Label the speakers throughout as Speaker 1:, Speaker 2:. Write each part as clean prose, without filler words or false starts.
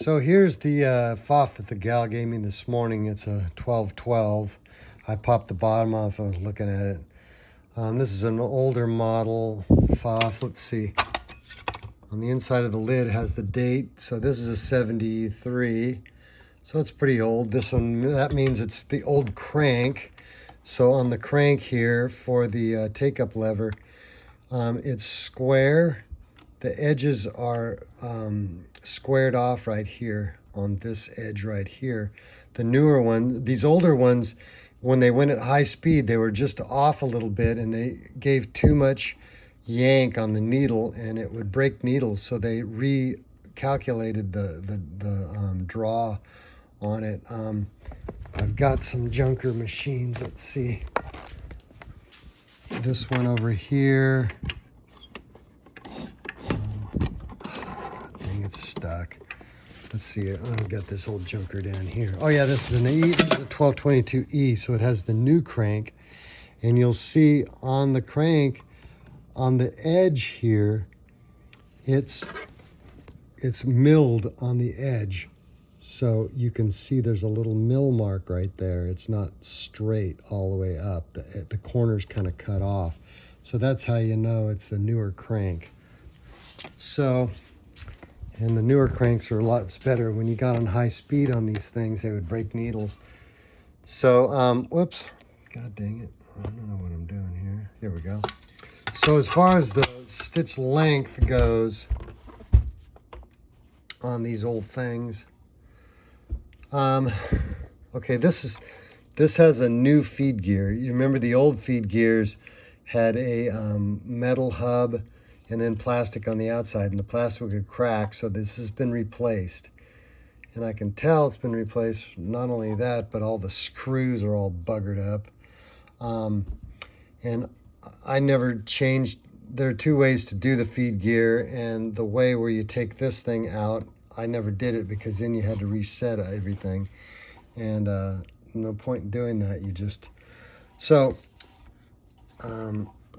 Speaker 1: So here's the Pfaff that the gal gave me this morning. It's a 1212. I popped the bottom off. I was looking at it. This is an older model Pfaff. Let's see. On the inside of the lid has the date. So this is a 73. So it's pretty old. This one, that means it's the old crank. So on the crank here for the take-up lever, it's square. The edges are squared off right here on this edge right here. The newer one, these older ones, when they went at high speed, they were just off a little bit and they gave too much yank on the needle and it would break needles. So they recalculated the draw on it. I've got some junker machines. Let's see. This one over here. It's stuck. Let's see. I've got this old junker down here. Oh yeah, this is an E. This is a 1222E, so it has the new crank, and you'll see on the crank, on the edge here, it's milled on the edge, so you can see there's a little mill mark right there. It's not straight all the way up. The corner's kind of cut off, so that's how you know it's a newer crank. So. And the newer cranks are a lot better. When you got on high speed on these things, they would break needles. So, whoops, God dang it. I don't know what I'm doing here. Here we go. So as far as the stitch length goes on these old things, okay, this has a new feed gear. You remember the old feed gears had a metal hub and then plastic on the outside, and the plastic would crack, so this has been replaced. And I can tell it's been replaced, not only that, but all the screws are all buggered up. And I never changed, there are two ways to do the feed gear, and the way where you take this thing out, I never did it because then you had to reset everything. And no point in doing that, you just, so,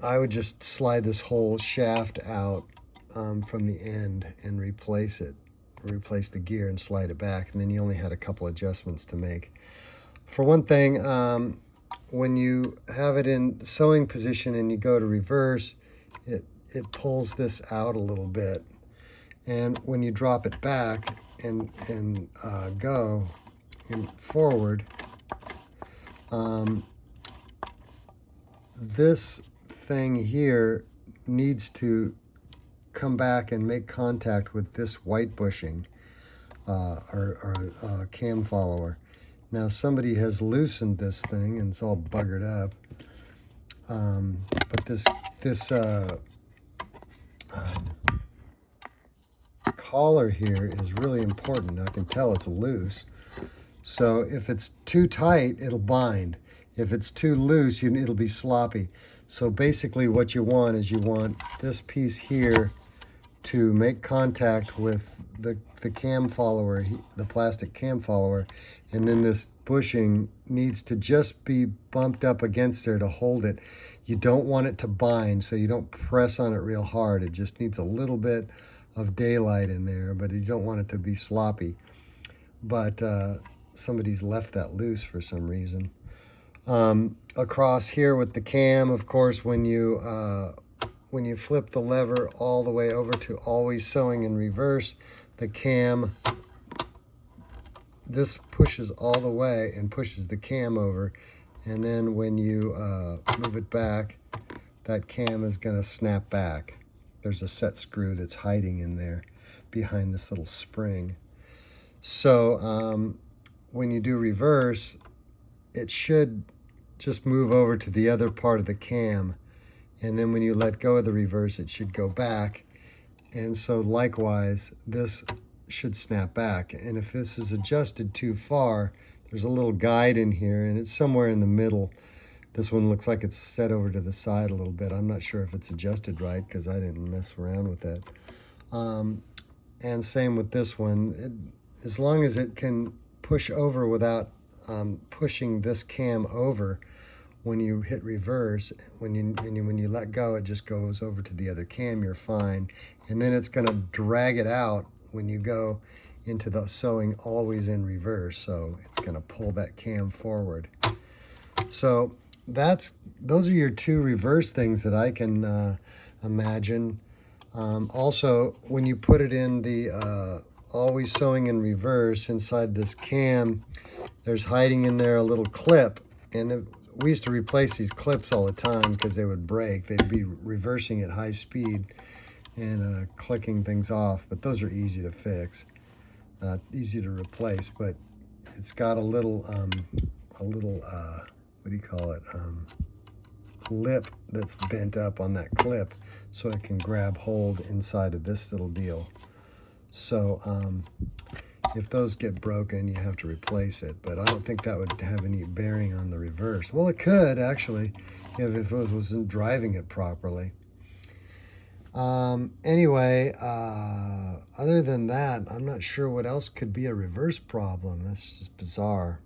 Speaker 1: I would just slide this whole shaft out from the end and replace the gear and slide it back, and then you only had a couple adjustments to make. For one thing, when you have it in sewing position and you go to reverse, it pulls this out a little bit, and when you drop it back and go forward, this thing here needs to come back and make contact with this white bushing or cam follower. Now somebody has loosened this thing and it's all buggered up, but this collar here is really important. I can tell it's loose, so if it's too tight it'll bind. If it's too loose, it'll be sloppy. So basically what you want is you want this piece here to make contact with the cam follower, the plastic cam follower, and then this bushing needs to just be bumped up against there to hold it. You don't want it to bind, so you don't press on it real hard. It just needs a little bit of daylight in there, but you don't want it to be sloppy. But somebody's left that loose for some reason. Across here with the cam, of course, when you flip the lever all the way over to always sewing in reverse, the cam, this pushes all the way and pushes the cam over, and then when you move it back, that cam is going to snap back. There's a set screw that's hiding in there behind this little spring. So when you do reverse, it should just move over to the other part of the cam, and then when you let go of the reverse, it should go back. And so likewise, this should snap back. And if this is adjusted too far, there's a little guide in here, and it's somewhere in the middle. This one looks like it's set over to the side a little bit. I'm not sure if it's adjusted right because I didn't mess around with it. And same with this one. As long as it can push over without pushing this cam over, when you hit reverse, when you let go, it just goes over to the other cam, you're fine. And then it's going to drag it out when you go into the sewing always in reverse, so it's going to pull that cam forward. So those are your two reverse things that I can imagine. Also, when you put it in the always sewing in reverse inside this cam, there's hiding in there a little clip, and we used to replace these clips all the time because they would break. They'd be reversing at high speed and clicking things off, but those are easy to fix, easy to replace. But it's got a little what do you call it, lip that's bent up on that clip, so it can grab hold inside of this little deal. So if those get broken, you have to replace it, but I don't think that would have any bearing on the reverse. Well, it could actually, if it wasn't driving it properly. Anyway, other than that, I'm not sure what else could be a reverse problem. That's just bizarre.